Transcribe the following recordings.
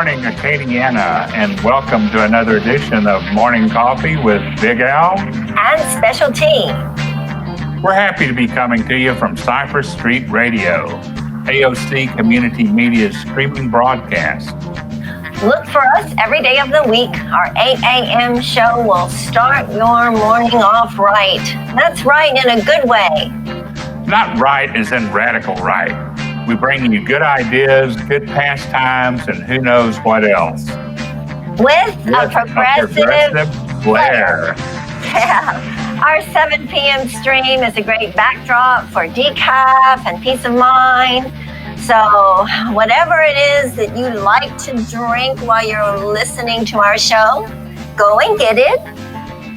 morning, Acadiana, and welcome to another edition of Morning Coffee with Big Al and Special T. We're happy to be coming to you from Cypress Street Radio, AOC Community Media's streaming broadcast. Look for us every day of the week. Our 8 a.m. show will start your morning off right. That's right, in a good way. Not right as in radical right. We bring you good ideas, good pastimes, and who knows what else. With a progressive flair. Yeah. Our 7 p.m. stream is a great backdrop for decaf and peace of mind. So whatever it is that you like to drink while you're listening to our show, go and get it,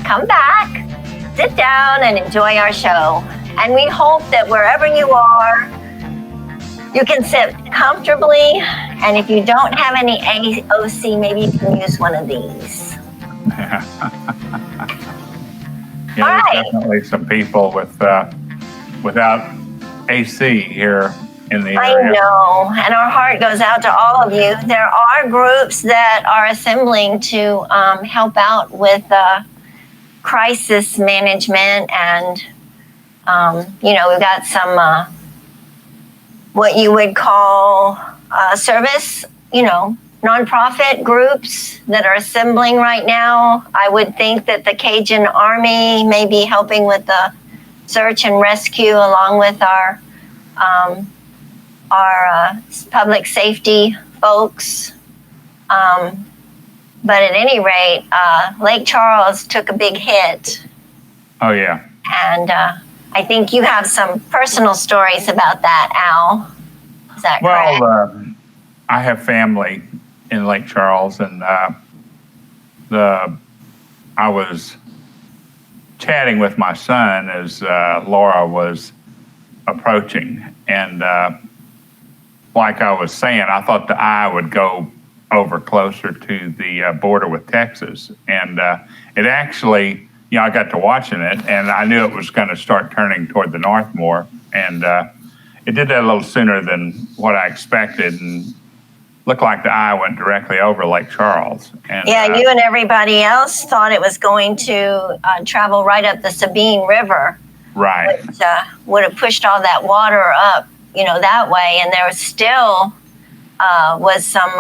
come back, sit down and enjoy our show. And we hope that wherever you are, you can sit comfortably. And if you don't have any AOC, maybe you can use one of these. Yeah, there's definitely some people without AC here in the area. I know, and our heart goes out to all of you. There are groups that are assembling to help out with crisis management, and we've got some what you would call service, nonprofit groups that are assembling right now. I would think that the Cajun Army may be helping with the search and rescue along with our public safety folks. But at any rate, Lake Charles took a big hit. Oh, yeah. And I think you have some personal stories about that, Al. Is that correct? Well, I have family in Lake Charles, and I was chatting with my son as Laura was approaching, and like I was saying, I thought the eye would go over closer to the border with Texas, and it actually, I got to watching it, and I knew it was going to start turning toward the north more, and it did that a little sooner than what I expected, and looked like the eye went directly over Lake Charles. And, you and everybody else thought it was going to travel right up the Sabine River. Right. Which would have pushed all that water up, that way. And there was still was some,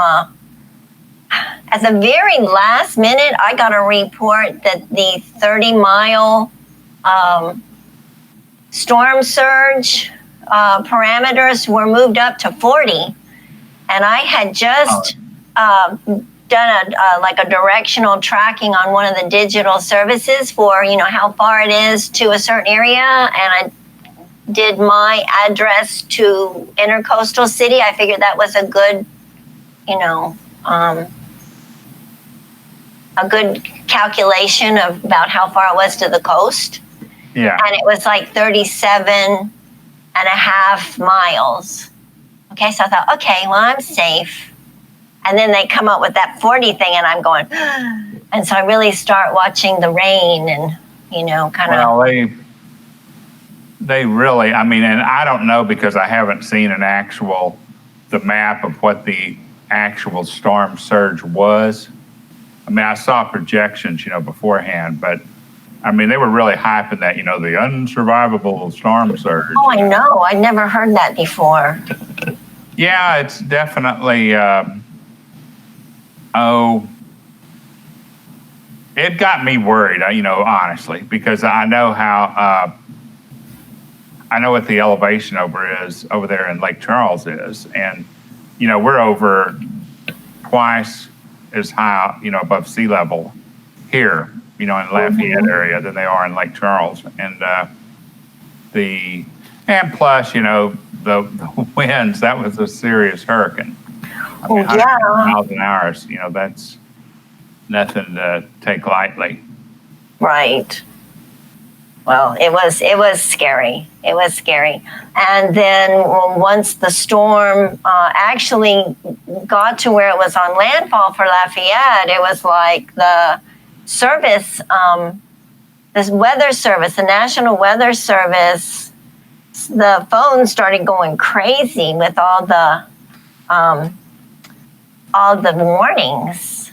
at the very last minute, I got a report that the 30-mile storm surge parameters were moved up to 40. And I had just done a directional tracking on one of the digital services for, how far it is to a certain area. And I did my address to Intercoastal City. I figured that was a good, a good calculation of about how far it was to the coast. Yeah. And it was like 37 and a half miles. Okay, so I thought, okay, well, I'm safe. And then they come up with that 40 thing, and I'm going, and so I really start watching the rain and, kind of. Well, they really, and I don't know because I haven't seen the map of what the actual storm surge was. I saw projections, beforehand, but they were really hyping that, the unsurvivable storm surge. Oh, I know. I never heard that before. Yeah, it's definitely, it got me worried, honestly, because I know how, I know what the elevation over there in Lake Charles is. And, we're over twice as high, above sea level here, in Lafayette area than they are in Lake Charles. And, plus, the winds, that was a serious hurricane. 100 miles an hour, that's nothing to take lightly. Right. Well, it was scary. It was scary. And then once the storm actually got to where it was on landfall for Lafayette, it was like the service, this weather service, the National Weather Service, the phone started going crazy with all the all the warnings.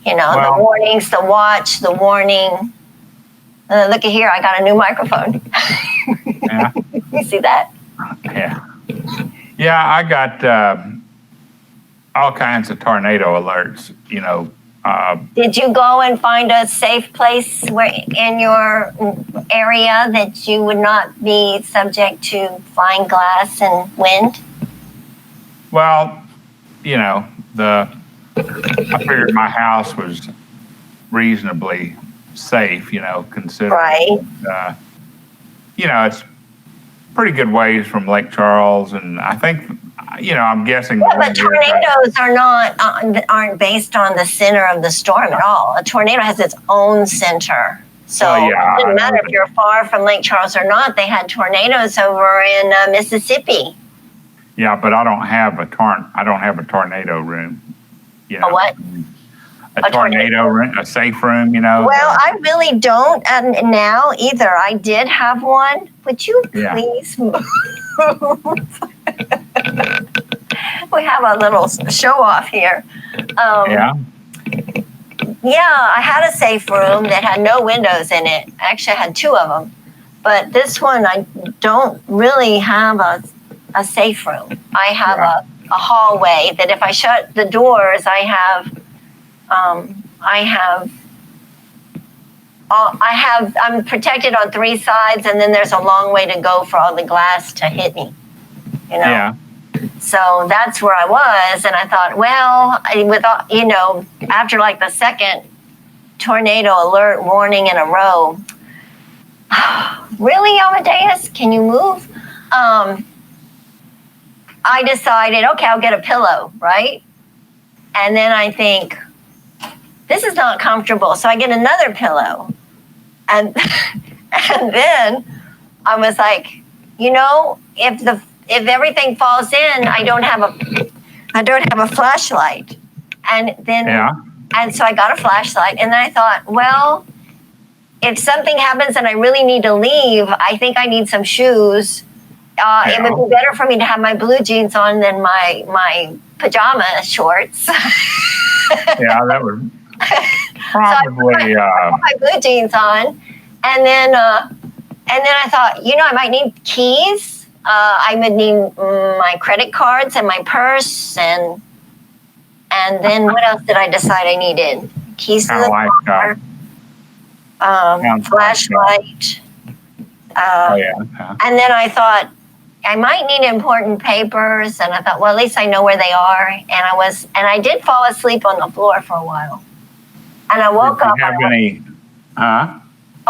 You know, Well, the warnings, the watch, the warning. Look at here, I got a new microphone. Yeah. You see that? Yeah. Yeah, I got all kinds of tornado alerts, you know. Did you go and find a safe place in your area that you would not be subject to flying glass and wind? Well, you know, I figured my house was reasonably safe, you know, considering, Right. You know, it's pretty good ways from Lake Charles, and I think, you know, I'm guessing. Yeah, but tornadoes aren't based on the center of the storm at all. A tornado has its own center. So yeah, it doesn't matter if you're far from Lake Charles or not. They had tornadoes over in Mississippi. Yeah, but I don't have a tornado room. You know, A what? A tornado room, a safe room, you know. Well, I really don't now either. I did have one. Would you please move? We have a little show off here. Yeah, I had a safe room that had no windows in it. Actually, I had two of them. But this one, I don't really have a safe room. I have a hallway that if I shut the doors, I'm protected on three sides, and then there's a long way to go for all the glass to hit me, you know? Yeah. So that's where I was, and I thought, well, you know, after like the second tornado alert warning in a row, really, Amadeus, can you move? I decided, okay, I'll get a pillow, right? And then I think, this is not comfortable, so I get another pillow. And then I was like, you know, if everything falls in, I don't have a flashlight. And then and so I got a flashlight, and then I thought, well, if something happens and I really need to leave, I think I need some shoes. It would be better for me to have my blue jeans on than my pajama shorts. Yeah, that would probably. So I put my blue jeans on, and then I thought, you know, I might need keys. I would need my credit cards and my purse, and then what else did I decide I needed? Keys to the car, flashlight. And then I thought, I might need important papers, and I thought, well, at least I know where they are. And I did fall asleep on the floor for a while. And I woke up. I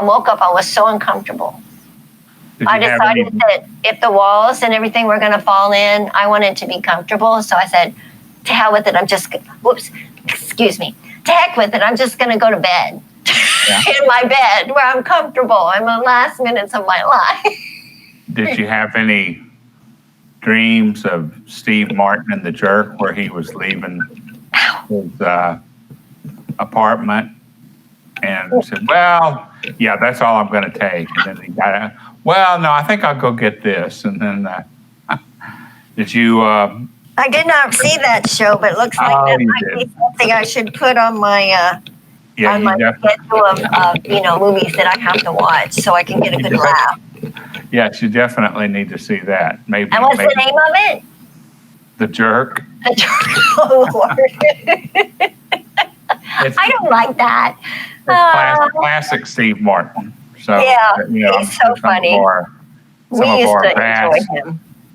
woke up. I was so uncomfortable. I decided that if the walls and everything were going to fall in, I wanted to be comfortable. So I said, to hell with it. To heck with it. I'm just going to go to bed in my bed where I'm comfortable in the last minutes of my life. Did you have any dreams of Steve Martin and the Jerk where he was leaving his apartment and said, well, yeah, that's all I'm going to take. And then he got out, well, no, I think I'll go get this. And then did you... I did not see that show, but it looks like that might be something I should put on my schedule of movies that I have to watch so I can get a good laugh. Yes, you definitely need to see that. Maybe. And what's the name of it? The Jerk. The Jerk. Oh, Lord. I don't like that. Classic Steve Martin. So, he's so funny. Some of our vast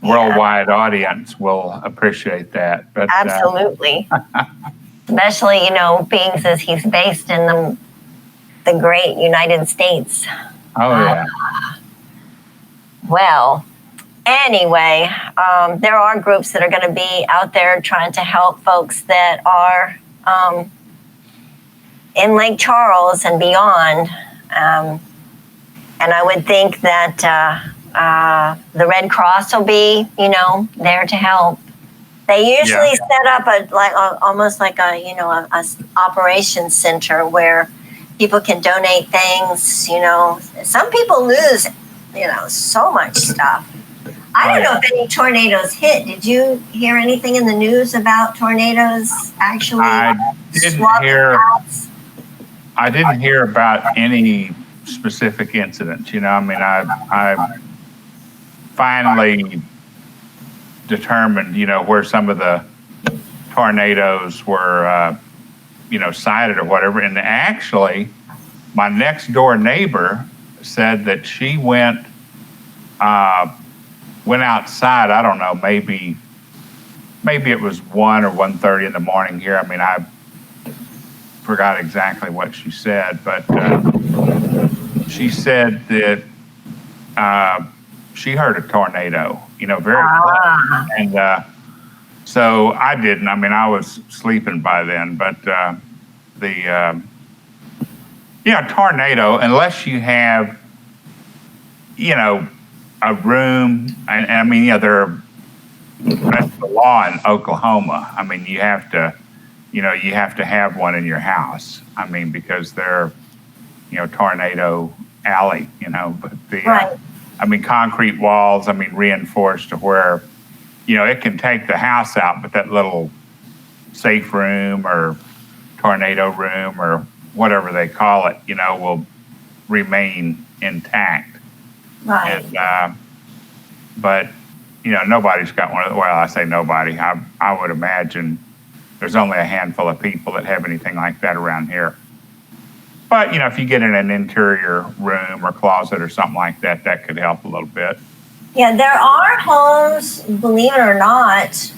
worldwide audience will appreciate that. But, absolutely. Especially, being as he's based in the great United States. Oh, yeah. Well, anyway, there are groups that are going to be out there trying to help folks that are in Lake Charles and beyond. And I would think that the Red Cross will be, there to help. They usually set up almost like a operations center where people can donate things. Some people lose, so much stuff. I don't know if any tornadoes hit. Did you hear anything in the news about tornadoes actually swamping house? I didn't hear about any specific incidents. I mean, I finally determined, where some of the tornadoes were, sighted or whatever. And actually, my next door neighbor said that she went outside. I don't know, maybe it was 1 or 1:30 in the morning here. I mean, I forgot exactly what she said, but she said that she heard a tornado, very close. And so I didn't. I mean, I was sleeping by then, but tornado, unless you have, a room, and I mean, that's the law in Oklahoma. I mean, you have to have one in your house. I mean, because they're, tornado alley, but right. I mean, concrete walls, I mean, reinforced to where, it can take the house out, but that little safe room or tornado room or whatever they call it, will remain intact. Right. And, but, nobody's got one of the, well, I say nobody. I would imagine there's only a handful of people that have anything like that around here. But, if you get in an interior room or closet or something like that, that could help a little bit. Yeah, there are homes, believe it or not,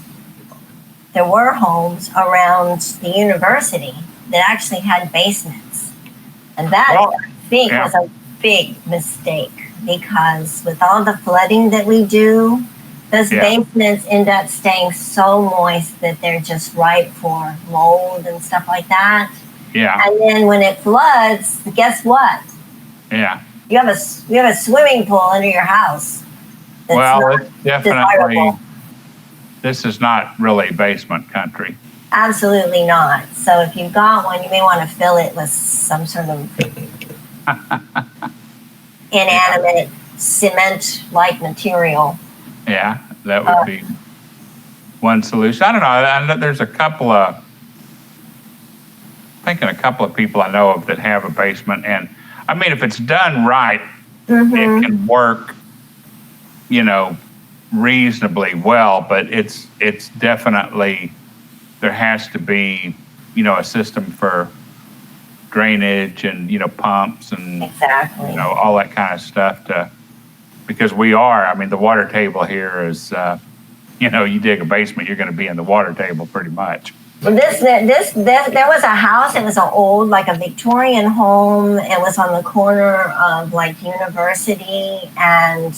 there were homes around the university that actually had basements. And that, I think, was a big mistake, because with all the flooding that we do, those basements end up staying so moist that they're just ripe for mold and stuff like that. Yeah. And then when it floods, guess what? Yeah. You have a swimming pool under your house. Well, it's definitely, this is not really basement country. Absolutely not. So if you've got one, you may want to fill it with some sort of inanimate cement-like material. Yeah, that would be one solution. I don't know. I know there's a couple of people I know of that have a basement, and I mean, if it's done right, it can work, reasonably well. But it's definitely, there has to be, a system for drainage and pumps and exactly, all that kind of stuff because the water table here is, you dig a basement, you're going to be in the water table pretty much. Well, there was a house. It was an old, like a Victorian home. It was on the corner of like University and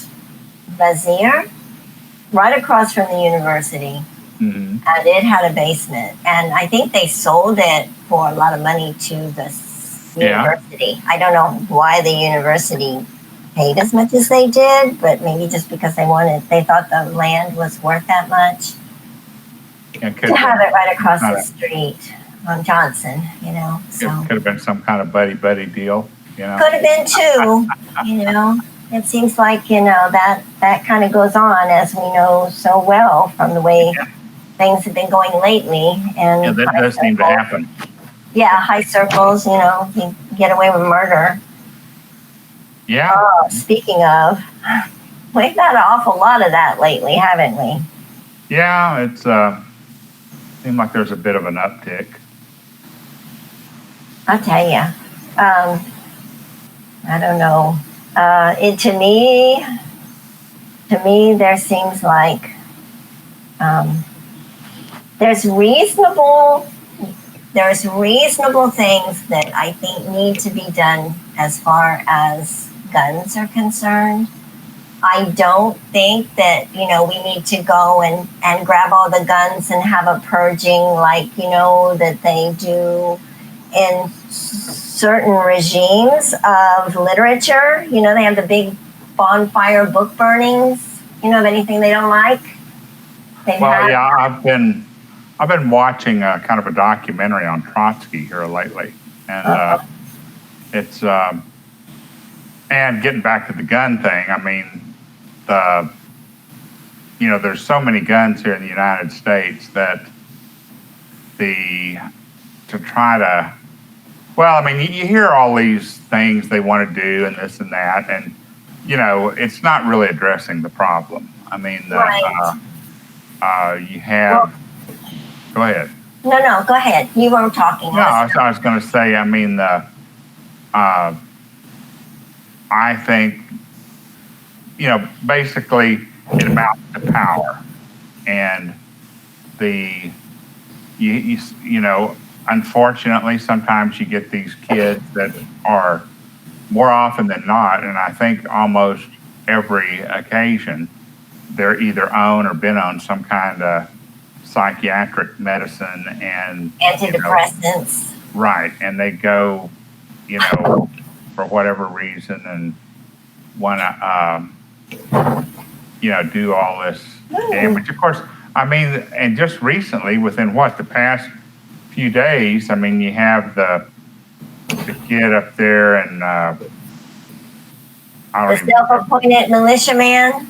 Lazier, right across from the university. Mm-hmm. And it had a basement. And I think they sold it for a lot of money to the university. I don't know why the university paid as much as they did, but maybe just because they thought the land was worth that much. To have it right across the street on Johnson, so. It could have been some kind of buddy deal, Could have been too, It seems like, that kind of goes on, as we know so well from the way things have been going lately. And that does seem to happen. Yeah, high circles, you get away with murder. Yeah. Oh, speaking of, we've had an awful lot of that lately, haven't we? Yeah, it's seemed like there's a bit of an uptick. I'll tell you. I don't know. To me, there seems like there's reasonable things that I think need to be done as far as guns are concerned. I don't think that, we need to go and grab all the guns and have a purging like, that they do in certain regimes of literature. They have the big bonfire book burnings, of anything they don't like. I've been watching kind of a documentary on Trotsky here lately. And it's, and getting back to the gun thing, I mean, there's so many guns here in the United States that you hear all these things they want to do and this and that, and it's not really addressing the problem. I mean, Right. You have. Go ahead. No, go ahead. You weren't talking. No, I was going to say. I mean, I think basically it amounts to power, and unfortunately, sometimes you get these kids that are, more often than not, and I think almost every occasion, they're either on or been on some kind of psychiatric medicine and antidepressants. Right, and they go, for whatever reason, and want to, do all this damage. Of course, I mean, and just recently, within the past few days, I mean, you have the kid up there, and the self-appointed militiaman.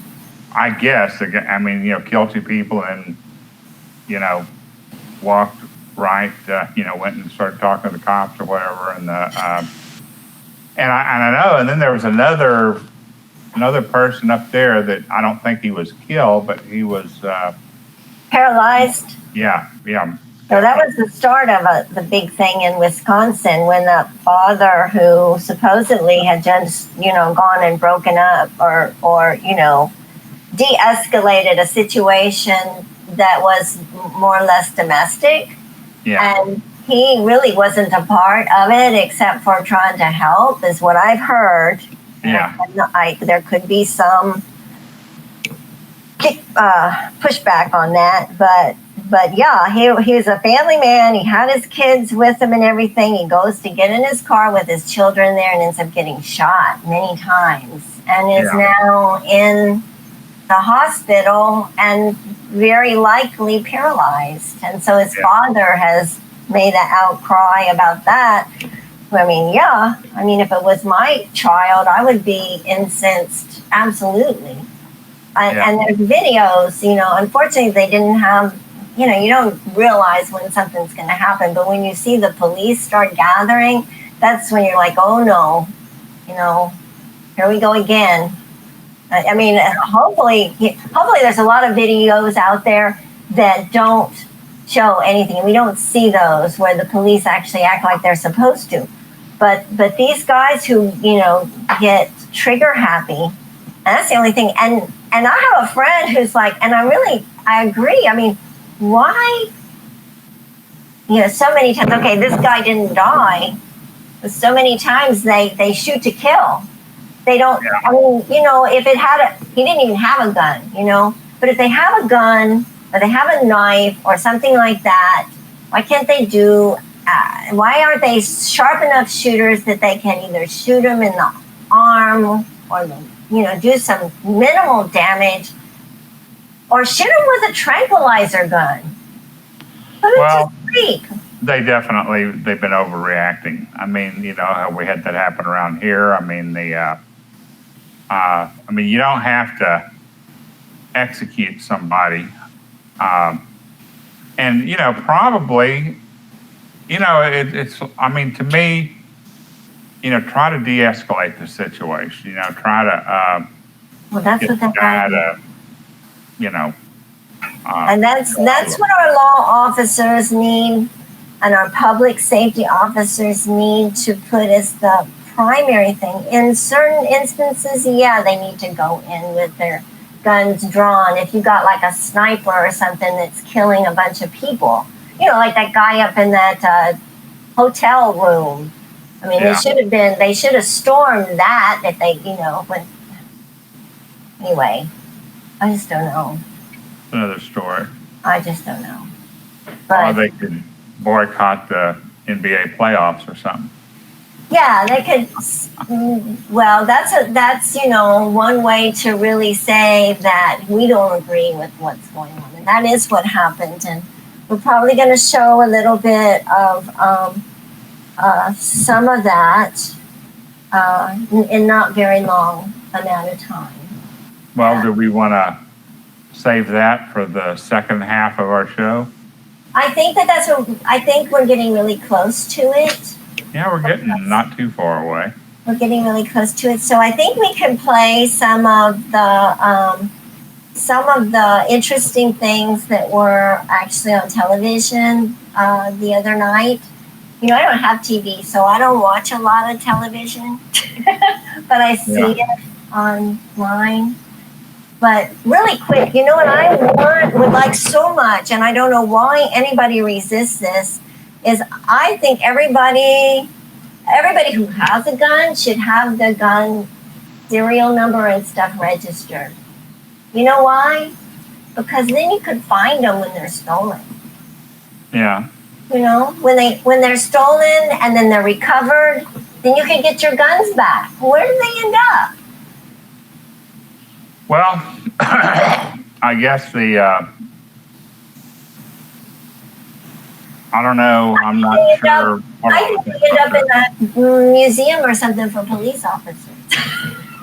I guess, I mean, killed 2 people and, walked right, went and started talking to the cops or whatever, and I know, and then there was another person up there that I don't think he was killed, but he was paralyzed. Yeah. So that was the start of the big thing in Wisconsin, when the father who supposedly had just, gone and broken up or de-escalated a situation that was more or less domestic. Yeah. And he really wasn't a part of it except for trying to help, is what I've heard. Yeah. There could be some pushback on that, but yeah, he was a family man. He had his kids with him and everything. He goes to get in his car with his children there and ends up getting shot many times, and is now in the hospital and very likely paralyzed. And so his father has made an outcry about that. I mean, if it was my child, I would be incensed, absolutely. And there's videos, unfortunately they didn't have, you don't realize when something's going to happen, but when you see the police start gathering, that's when you're like, oh no, here we go again. I mean, hopefully there's a lot of videos out there that don't show anything. We don't see those where the police actually act like they're supposed to. But these guys who, get trigger happy, and that's the only thing. And I have a friend who's like, and I agree. I mean, why, so many times, okay, this guy didn't die, but so many times they shoot to kill. They don't, I mean, if he didn't even have a gun, but if they have a gun or they have a knife or something like that, why can't they why aren't they sharp enough shooters that they can either shoot them in the arm or, do some minimal damage, or shoot them with a tranquilizer gun? Well, they've been overreacting. I mean, we had that happen around here. I mean, you don't have to execute somebody. And, probably, it's, I mean, to me, try to de-escalate the situation, try to, well, that's what that and that's what our law officers need, and our public safety officers need to put as the primary thing. In certain instances, they need to go in with their guns drawn. If you got like a sniper or something that's killing a bunch of people, like that guy up in that hotel room. I mean, they should have stormed that if they, but anyway, I just don't know. Another story. I just don't know. Or they could boycott the NBA playoffs or something. Yeah, they could. Well, that's one way to really say that we don't agree with what's going on, and that is what happened. And we're probably going to show a little bit of some of that in not very long amount of time. Well, do we want to save that for the second half of our show? I think I think we're getting really close to it. Yeah, we're getting not too far away. We're getting really close to it. So I think we can play some of the interesting things that were actually on television the other night. You know, I don't have TV, so I don't watch a lot of television, but I see it online. But really quick, you know what I would like so much, and I don't know why anybody resists this, is I think everybody who has a gun should have the gun serial number and stuff registered. You know why? Because then you could find them when they're stolen. Yeah. You know, when they're stolen and then they're recovered, then you can get your guns back. Where do they end up? Well, I guess I don't know. I'm not sure. I think they end up in a museum or something for police officers.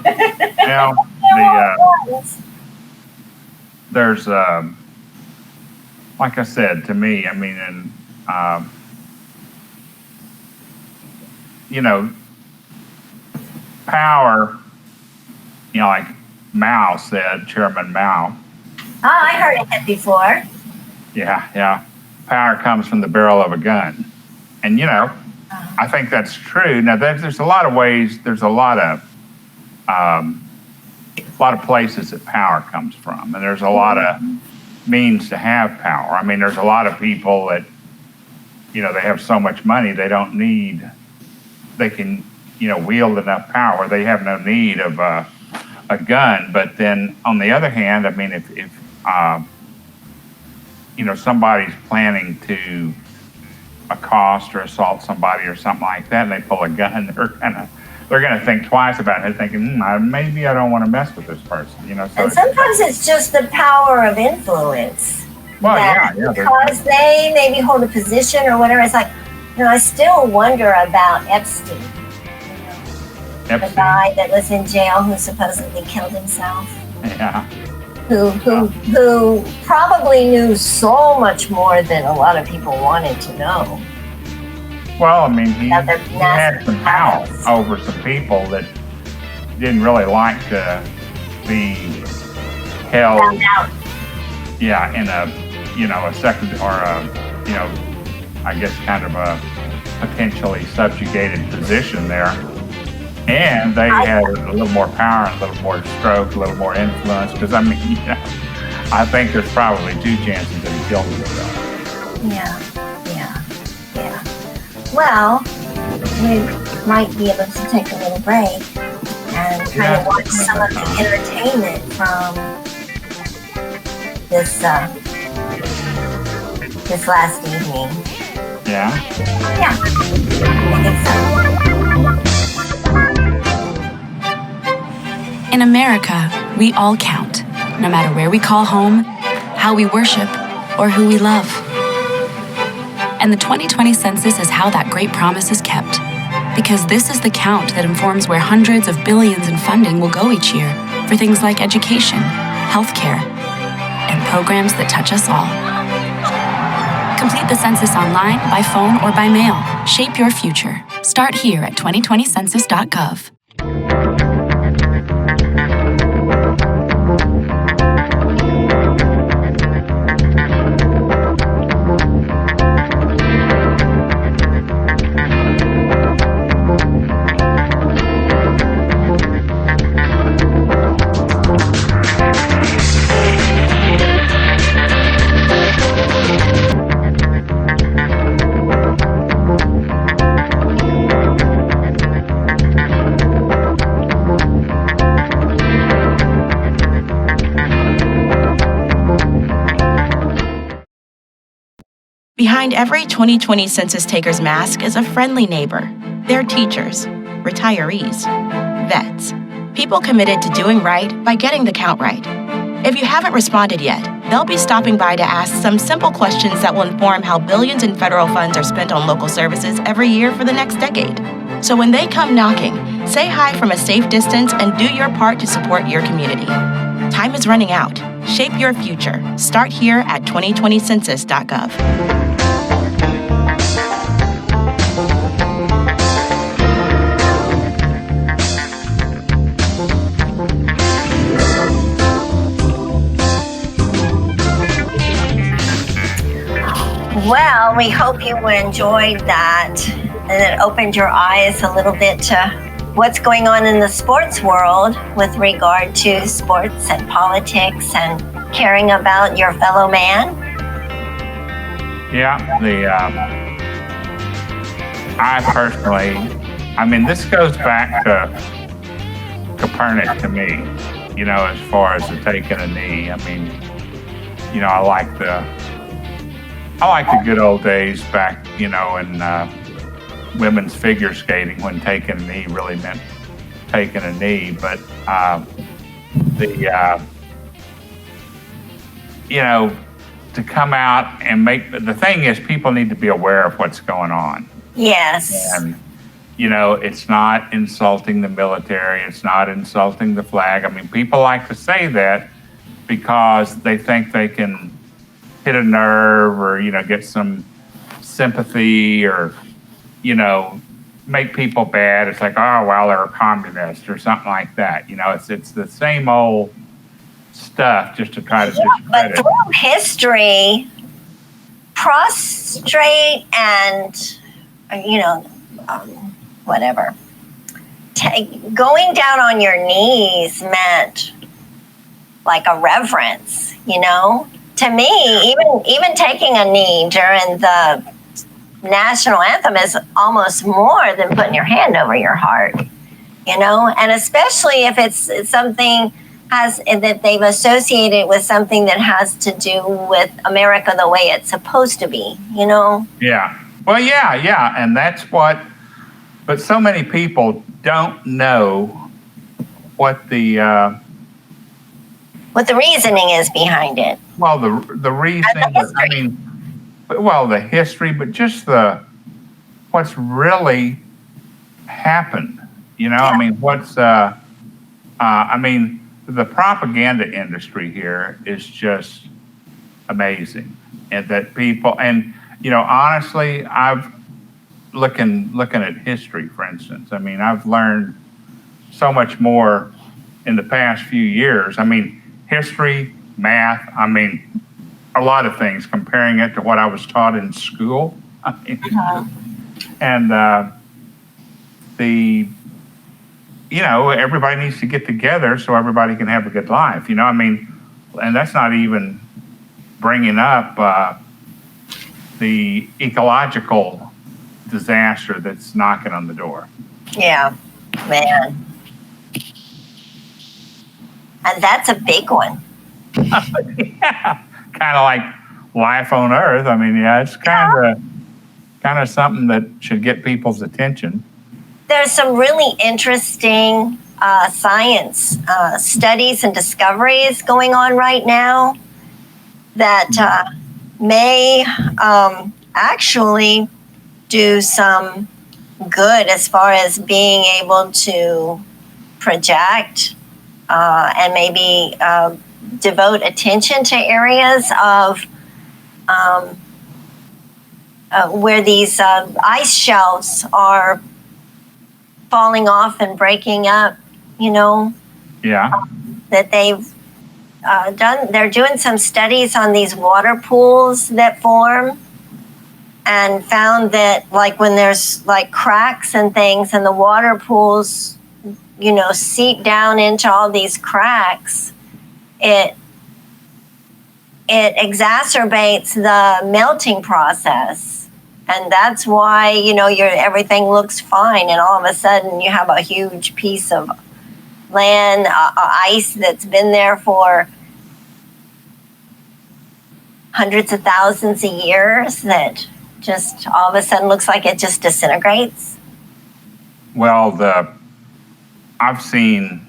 Well, there's, like I said, to me, I mean, and, you know, power, you know, like Mao said, Chairman Mao. Oh, I heard it before. Yeah. Power comes from the barrel of a gun. And, you know, I think that's true. Now, there's a lot of ways, there's a lot of places that power comes from. And there's a lot of means to have power. I mean, there's a lot of people that, you know, they have so much money, they can, you know, wield enough power where they have no need of a gun. But then on the other hand, I mean, if you know, somebody's planning to accost or assault somebody or something like that, and they pull a gun, they're gonna think twice about it. They're thinking, maybe I don't want to mess with this person, you know. So and sometimes it's just the power of influence. Well, yeah, because they maybe hold a position or whatever. It's like, you know, I still wonder about Epstein. The guy that was in jail who supposedly killed himself. Yeah. Who probably knew so much more than a lot of people wanted to know. Well, I mean, he had some power over some people that didn't really like to be held. Found out. Yeah, in a, you know, a second or a, you know, I guess kind of a potentially subjugated position there. And they had a little more power, a little more stroke, a little more influence. Because, I mean, you know, I think there's probably two chances that he killed himself. Yeah. Well, we might be able to take a little break and kind of watch some of the entertainment from this last evening. Yeah? Yeah, I think so. In America, we all count, no matter where we call home, how we worship, or who we love. And the 2020 census is how that great promise is kept, because this is the count that informs where hundreds of billions in funding will go each year for things like education, healthcare, and programs that touch us all. Complete the census online, by phone, or by mail. Shape your future. Start here at 2020census.gov. Behind every 2020 census taker's mask is a friendly neighbor. They're teachers, retirees, vets, people committed to doing right by getting the count right. If you haven't responded yet, they'll be stopping by to ask some simple questions that will inform how billions in federal funds are spent on local services every year for the next decade. So when they come knocking, say hi from a safe distance and do your part to support your community. Time is running out. Shape your future. Start here at 2020census.gov. Well, we hope you enjoyed that and it opened your eyes a little bit to what's going on in the sports world with regard to sports and politics and caring about your fellow man. Yeah, I personally, this goes back to Copernic to me, as far as the taking a knee. I like the good old days back, in women's figure skating when taking a knee really meant taking a knee. But to come out and the thing is, people need to be aware of what's going on. Yes. And, it's not insulting the military. It's not insulting the flag. People like to say that because they think they can hit a nerve or, get some sympathy or, make people bad. It's like, oh, well, they're a communist or something like that. It's the same old stuff just to try to discredit. But through history, prostrate and, whatever. Going down on your knees meant like a reverence, To me, even taking a knee during the national anthem is almost more than putting your hand over your heart, and especially if it's something that they've associated with something that has to do with America the way it's supposed to be, Yeah. Well, yeah. And that's but so many people don't know what the reasoning is behind it. Well, the reasoning, the history, but just what's really happened, Yeah. what's, the propaganda industry here is just amazing. And that people, and, honestly, I've, looking at history, for instance, I've learned so much more in the past few years. History, math, a lot of things, comparing it to what I was taught in school. And everybody needs to get together so everybody can have a good life, and that's not even bringing up the ecological disaster that's knocking on the door. Yeah, man. And that's a big one. Yeah, kind of like life on Earth. It's kind of something that should get people's attention. There's some really interesting science studies and discoveries going on right now that may actually do some good as far as being able to project and maybe devote attention to areas of where these ice shelves are falling off and breaking up, Yeah. that they've done. They're doing some studies on these water pools that form and found that when there's cracks and things and the water pools, seep down into all these cracks, it exacerbates the melting process. And that's why, everything looks fine. And all of a sudden you have a huge piece of land, ice that's been there for hundreds of thousands of years that just all of a sudden looks like it just disintegrates. Well, I've seen,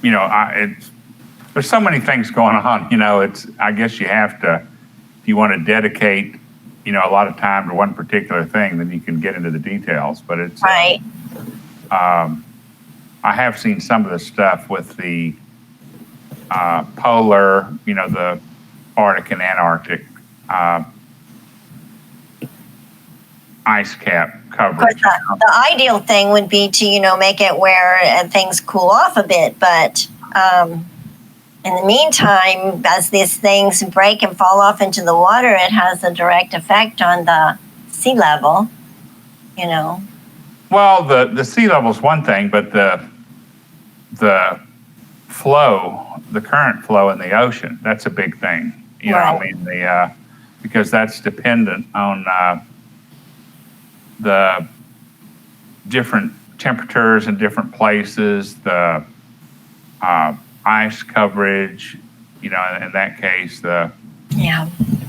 there's so many things going on, I guess you have to, if you want to dedicate, a lot of time to one particular thing, then you can get into the details, but it's, right. I have seen some of the stuff with the polar, the Arctic and Antarctic ice cap Of coverage. course, the ideal thing would be to, make it where things cool off a bit. But in the meantime, as these things break and fall off into the water, it has a direct effect on the sea level, Well, the sea level is one thing, but the flow, the current flow in the ocean, that's a big thing. Right. Because that's dependent on the different temperatures in different places, the ice coverage, in that case, the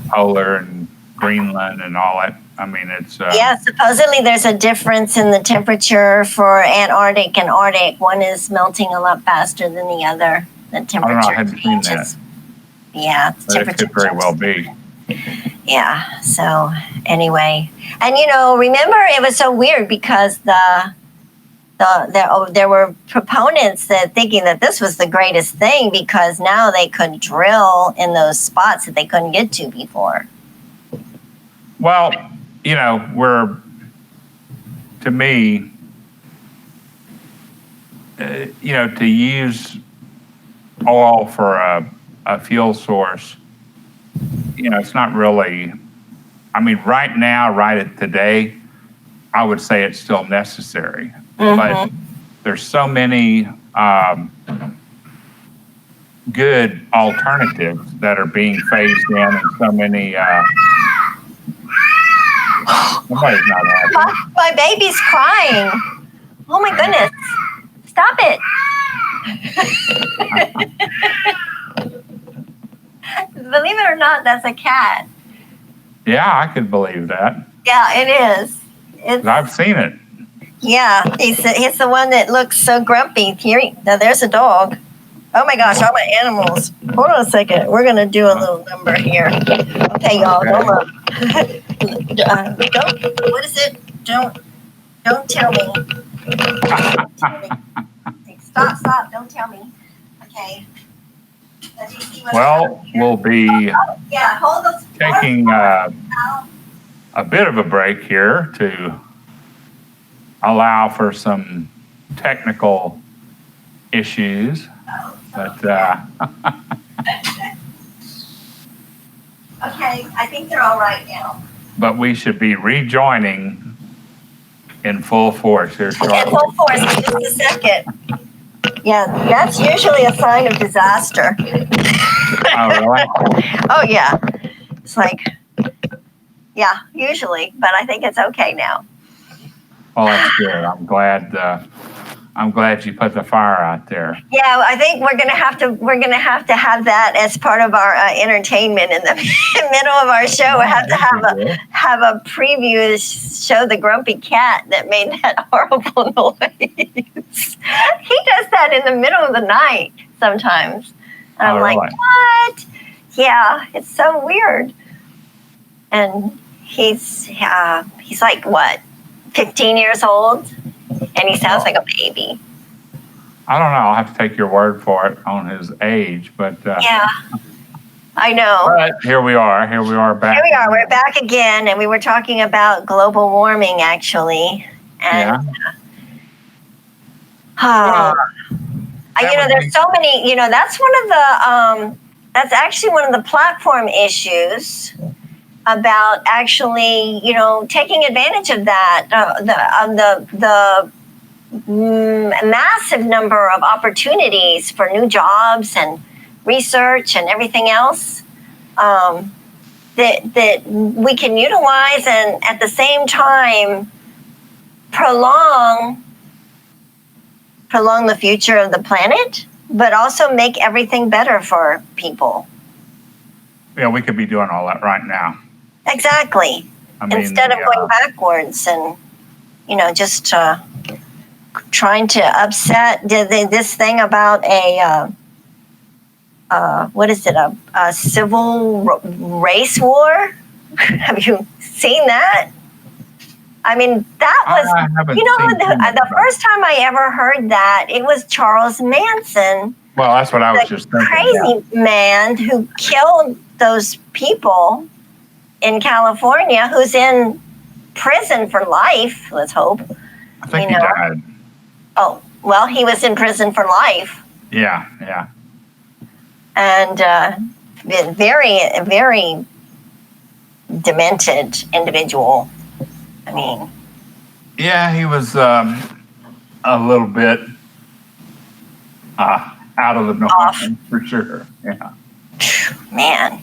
polar and Greenland and all that. I mean, it's... yeah, supposedly there's a difference in the temperature for Antarctic and Arctic. One is melting a lot faster than the other. The temperature I hadn't seen that. Yeah, but it could very well be. Yeah, so anyway. And, remember, it was so weird because there were proponents that thinking that this was the greatest thing because now they could drill in those spots that they couldn't get to before. Well, to me, to use oil for a fuel source, it's not really, right now, right at today, I would say it's still necessary. But there's so many good alternatives that are being phased in, and so many. Somebody's not happy. My baby's crying. Oh my goodness! Stop it! Believe it or not, that's a cat. Yeah, I could believe that. Yeah, it is. I've seen it. Yeah, he's the one that looks so grumpy. Here, now there's a dog. Oh my gosh, all my animals. Hold on a second. We're going to do a little number here. Okay, y'all. Hold on. What is it? Don't tell me. Stop. Don't tell me. Okay. Well, we'll be hold the taking a bit of a break here to allow for some technical issues, but okay, I think they're all right now. But we should be rejoining in full force here shortly. In full force, in just a second. Yeah, that's usually a sign of disaster. Oh, really? Oh, yeah. It's like, yeah, usually, but I think it's okay now. Well, that's good. I'm glad you put the fire out there. Yeah, I think we're gonna have to have that as part of our entertainment in the middle of our show. We have to have a preview to show the grumpy cat that made that horrible noise. He does that in the middle of the night sometimes. And I'm like, really? what? Yeah, it's so weird. And he's like what, 15 years old? And he sounds like a baby. I don't know. I'll have to take your word for it on his age, but yeah, I know. But here we are back. Here we are. We're back again, and we were talking about global warming, actually. And there's so many. That's one of the. That's actually one of the platform issues about actually, taking advantage of that, the massive number of opportunities for new jobs and research and everything else that we can utilize, and at the same time prolong the future of the planet, but also make everything better for people. Yeah, we could be doing all that right now. Exactly. Instead of going backwards and, just trying to upset this thing about a civil race war. Have you seen that? I mean, that was, the first time I ever heard that, it was Charles Manson Well, that's what I was just thinking. Crazy man who killed those people in California, who's in prison for life, let's hope. I think he died. Oh, well, he was in prison for life. Yeah. And very, very demented individual. I mean. Yeah, he was a little bit out of the norm, for sure. Yeah. Man.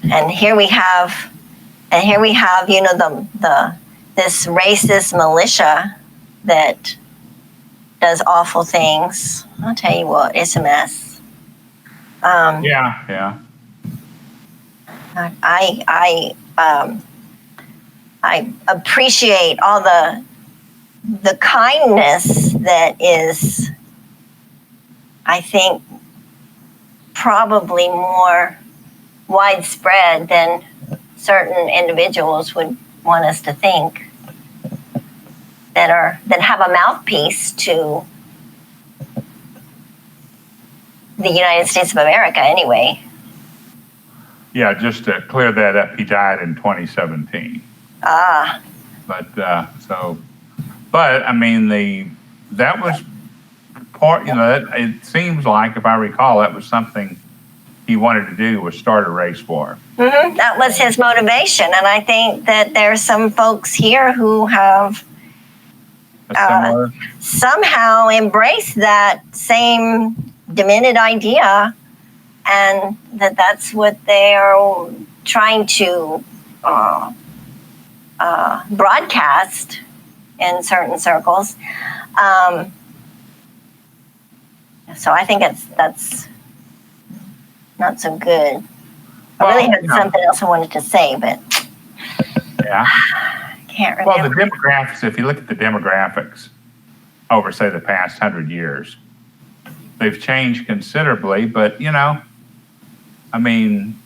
And here we have, this racist militia that does awful things. I'll tell you what, it's a mess. Yeah. I appreciate all the kindness that is, I think, probably more widespread than certain individuals would want us to think, that have a mouthpiece to the United States of America anyway. Yeah, just to clear that up, he died in 2017. But I mean, that was part, it seems like, if I recall, that was something he wanted to do, was start a race war. Mm-hmm. That was his motivation. And I think that there's some folks here who have somehow embraced that same demented idea, and that's what they are trying to broadcast in certain circles. So I think that's not so good. I really had something else I wanted to say, but yeah, I can't remember. Well, the demographics, if you look at the demographics over, say, the past 100 years, they've changed considerably, but, I mean,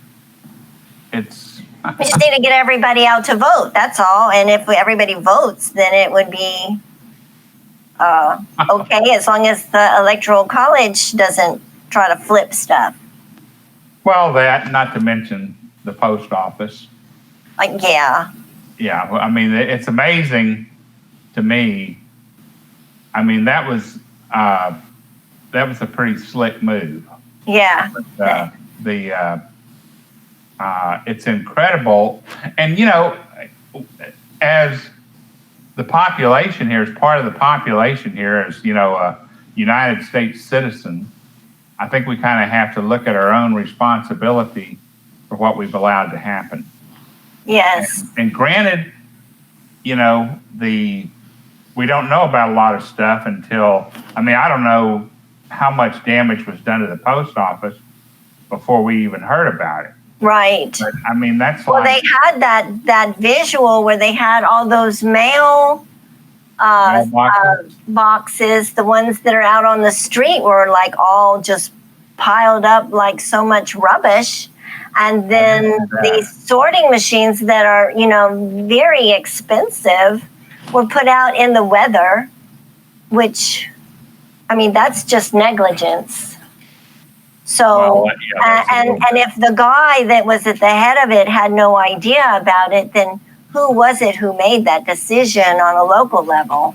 it's... We just need to get everybody out to vote, that's all. And if everybody votes, then it would be okay, as long as the Electoral College doesn't try to flip stuff. Well, that, not to mention the post office. Yeah. Yeah, well, I mean, it's amazing to me. I mean, that was a pretty slick move. Yeah. But, it's incredible. And, as the population here, as part of the population here, as, a United States citizen, I think we kind of have to look at our own responsibility for what we've allowed to happen. Yes. And granted, we don't know about a lot of stuff until, I don't know how much damage was done to the post office before we even heard about it. Right. But, that's well, they had that visual where they had all those mail boxes, the ones that are out on the street were like all just piled up like so much rubbish. And then these sorting machines that are, very expensive were put out in the weather, which, that's just negligence. So, and if the guy that was at the head of it had no idea about it, then who was it who made that decision on a local level?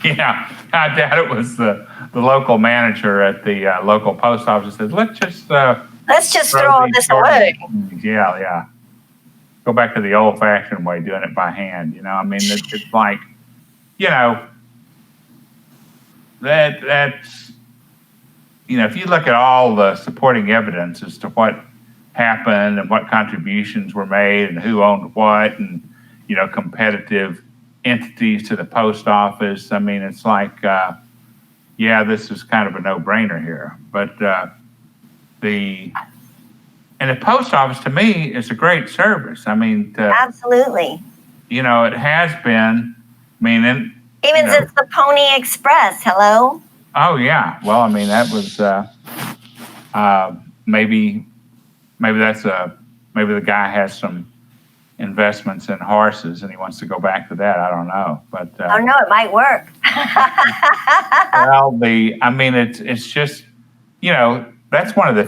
Yeah, I doubt it was the local manager at the local post office that said, let's just throw this away. Yeah. Go back to the old-fashioned way, doing it by hand. It's like, that's, if you look at all the supporting evidence as to what happened and what contributions were made and who owned what and, competitive entities to the post office, it's like, this is kind of a no-brainer here. But the post office, to me, is a great service. Absolutely. It has been, even since the Pony Express, hello? Oh, yeah. Well, that was maybe the guy has some investments in horses and he wants to go back to that. I don't know. But oh, no, it might work. Well, it's just, that's one of the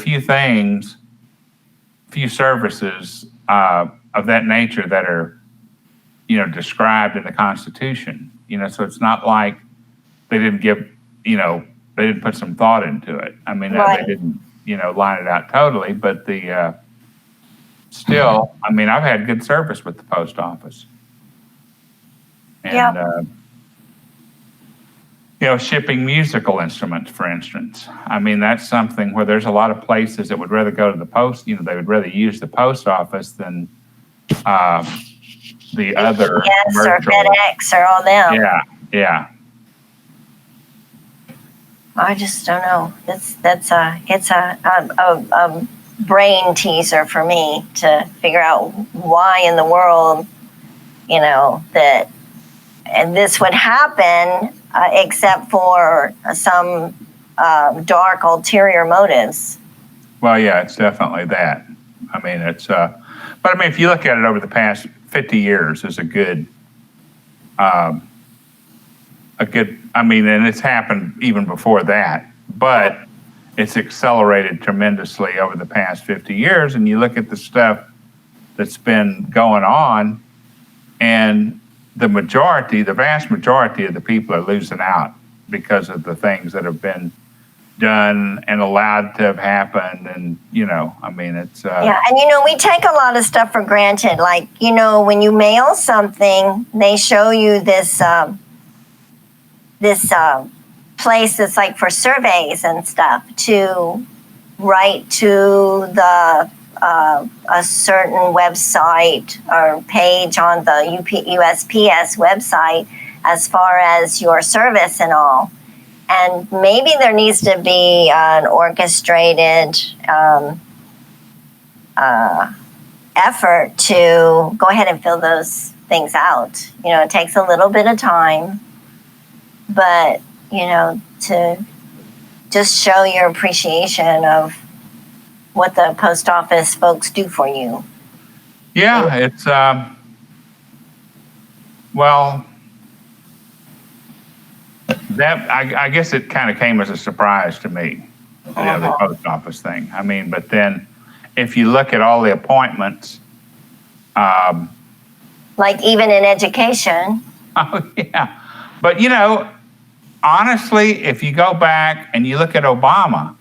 few services of that nature that are, described in the Constitution. So it's not like they didn't they didn't put some thought into it. Right. They didn't, line it out totally, but still, I've had good service with the post office. And, shipping musical instruments, for instance. That's something where there's a lot of places that would rather go to the post, they would rather use the post office than the other UPS or commercial. FedEx or all them. Yeah. I just don't know. It's a brain teaser for me to figure out why in the world, that and this would happen, except for some dark ulterior motives. Well, yeah, it's definitely that. But if you look at it over the past 50 years, is and it's happened even before that, but it's accelerated tremendously over the past 50 years. And you look at the stuff that's been going on, and the vast majority of the people are losing out because of the things that have been done and allowed to have happened. And, it's... Yeah, and we take a lot of stuff for granted. Like, when you mail something, they show you this place that's like for surveys and stuff to write to the a certain website or page on the USPS website as far as your service and all. And maybe there needs to be an orchestrated effort to go ahead and fill those things out. It takes a little bit of time, but, to just show your appreciation of what the post office folks do for you. Yeah, it's, that I guess it kind of came as a surprise to me, the post office thing. But then if you look at all the appointments, like even in education. Oh yeah, but honestly, if you go back and you look at Obama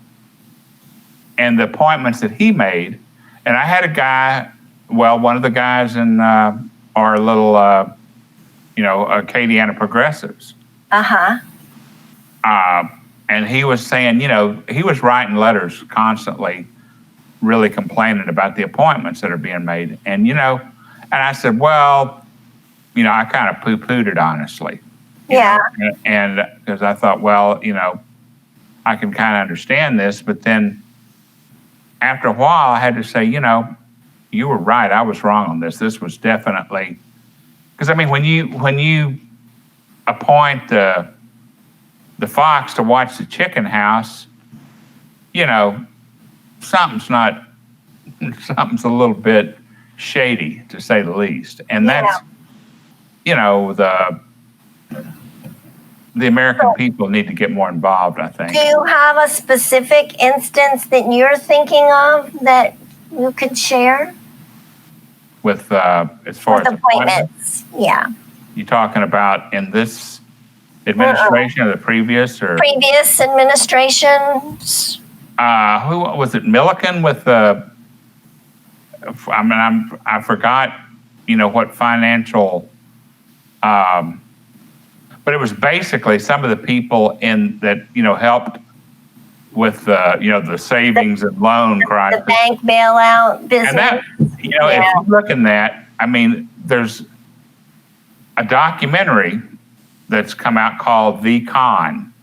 and the appointments that he made, and I had a guy, one of the guys in our little, Acadiana Progressives. And he was saying, he was writing letters constantly, really complaining about the appointments that are being made. And, and I said, I kind of poo-pooed it, honestly. Yeah. And because I thought, I can kind of understand this. But then after a while, I had to say, you were right. I was wrong on this. This was definitely, because when you appoint the fox to watch the chicken house, something's a little bit shady, to say the least. And that's, the American people need to get more involved, I think. Do you have a specific instance that you're thinking of that you could share? With, as far as appointments? Yeah. You talking about in this administration or the previous, or previous administrations? Who was it? Milliken with the. I forgot. What financial. But it was basically some of the people in that helped with the savings and loan crisis, the bank bailout business. And that if you look in that, there's a documentary that's come out called The Con.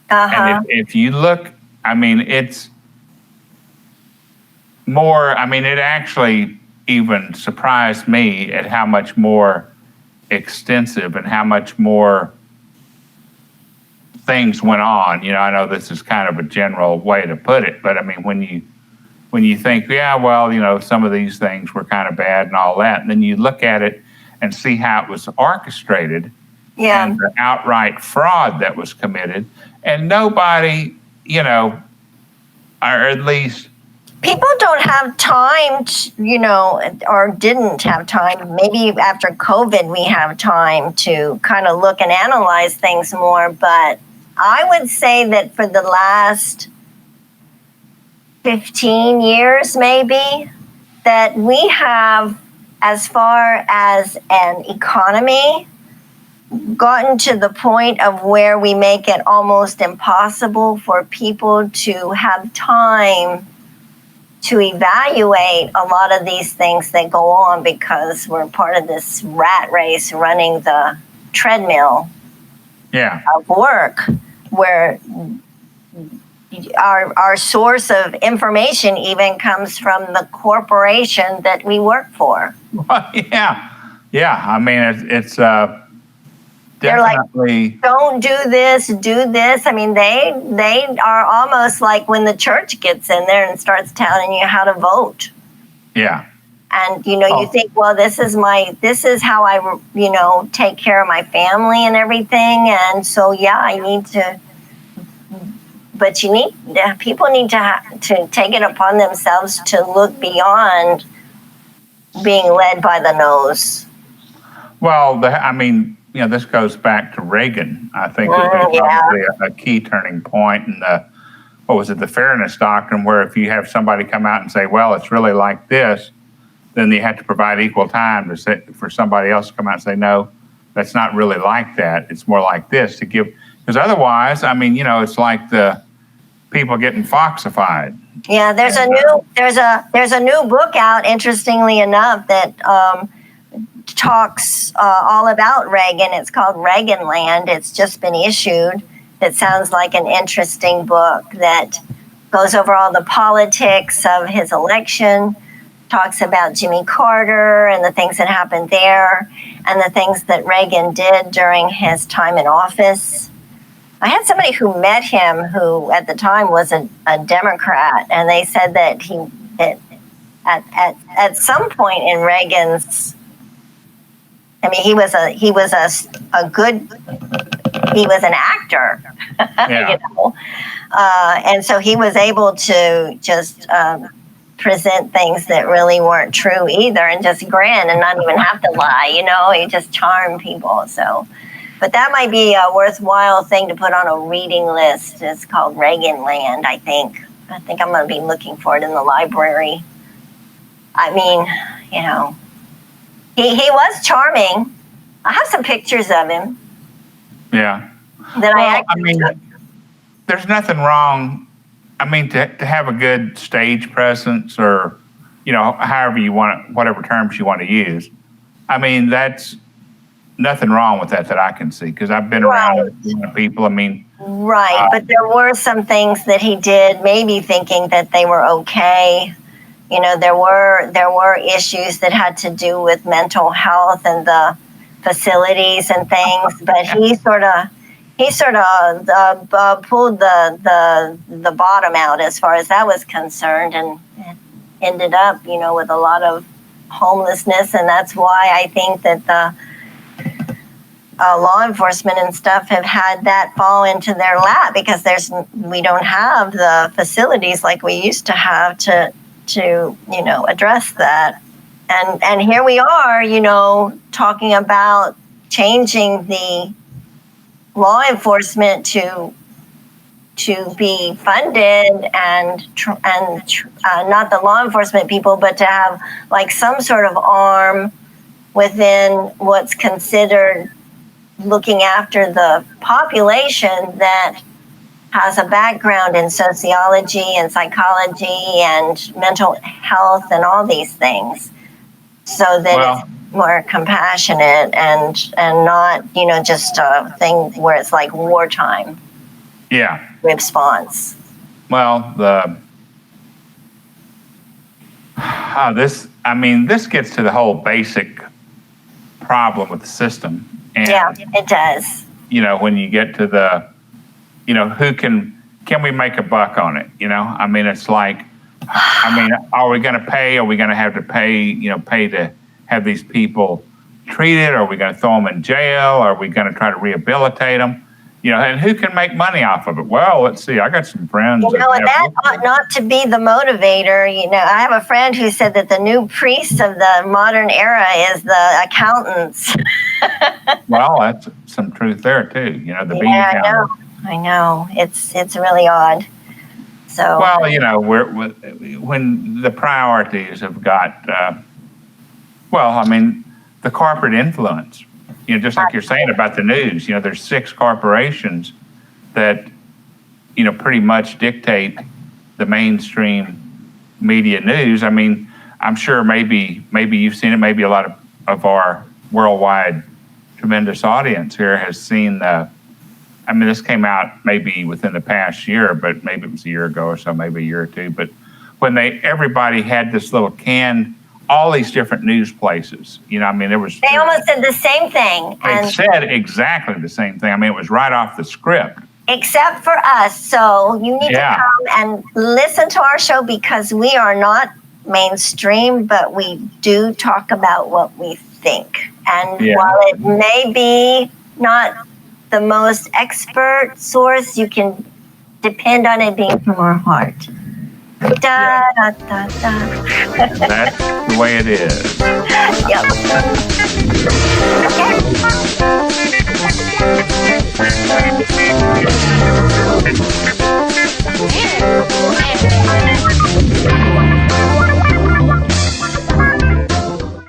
And if you look, it's more, it actually even surprised me at how much more extensive and how much more things went on. I know this is kind of a general way to put it, but when you think, some of these things were kind of bad and all that, and then you look at it and see how it was orchestrated, Yeah. and the outright fraud that was committed. And nobody, or at least people don't have time, or didn't have time. Maybe after COVID, we have time to kind of look and analyze things more. But I would say that for the last 15 years, maybe, that we have, as far as an economy, gotten to the point of where we make it almost impossible for people to have time to evaluate a lot of these things that go on, because we're part of this rat race running the treadmill of work, where our source of information even comes from the corporation that we work for. Yeah. I mean, it's They're definitely. like, don't do this, do this. I mean, they are almost like when the church gets in there and starts telling you how to vote. Yeah. And, you think, well, this is how I, take care of my family and everything. And so, I need to, but people need to take it upon themselves to look beyond being led by the nose. Well, this goes back to Reagan. I think it was probably a key turning point in the Fairness Doctrine, where if you have somebody come out and say, well, it's really like this, then you have to provide equal time for somebody else to come out and say, no, that's not really like that. It's more like this, because otherwise, it's like the people getting foxified. Yeah, there's a new book out, interestingly enough, that talks all about Reagan. It's called Reaganland. It's just been issued. It sounds like an interesting book that goes over all the politics of his election, talks about Jimmy Carter and the things that happened there, and the things that Reagan did during his time in office. I had somebody who met him who at the time was a Democrat, and they said that at some point in Reagan's, he was an actor, and so he was able to just present things that really weren't true either, and just grin and not even have to lie. He just charmed people. So, but that might be a worthwhile thing to put on a reading list. It's called Reaganland, I think. I'm going to be looking for it in the library. He was charming. I have some pictures of him. Yeah. That there's nothing wrong. To have a good stage presence, or, however you want it, whatever terms you want to use. That's nothing wrong with that I can see, because I've been around people. Right. But there were some things that he did, maybe thinking that they were okay. There were issues that had to do with mental health and the facilities and things, but he sort of pulled the bottom out as far as that was concerned, and ended up, with a lot of homelessness. And that's why I think that the law enforcement and stuff have had that fall into their lap, because we don't have the facilities like we used to have to address that. And here we are, talking about changing the law enforcement to be funded and not the law enforcement people, but to have like some sort of arm within what's considered looking after the population that has a background in sociology and psychology and mental health and all these things, so that it's more compassionate and not, just a thing where it's like wartime response. Well, this gets to the whole basic problem with the system. And, it does. When you get to the, who can we make a buck on it? It's like, are we going to pay? Are we going to have to pay, pay to have these people, treated? Are we going to throw them in jail? Are we going to try to rehabilitate them? And who can make money off of it? Well, let's see. I got some friends. And that ought not to be the motivator. I have a friend who said that the new priests of the modern era is the accountants. Well, that's some truth there too. The bean counter. I know. It's really odd. So. Well, when the priorities have got, the corporate influence. Just like you're saying about the news, there's 6 corporations that, pretty much dictate the mainstream media news. I'm sure maybe you've seen it. Maybe a lot of our worldwide tremendous audience here has seen this came out maybe within the past year, but maybe it was a year ago or so, maybe a year or two. But when everybody had this little canned, all these different news places, there was. They almost said the same thing. They said exactly the same thing. It was right off the script. Except for us. So you need to come and listen to our show because we are not mainstream, but we do talk about what we think. And while it may be not the most expert source, you can depend on it being from our heart. Da, da, da, da. That's the way it is. Yep.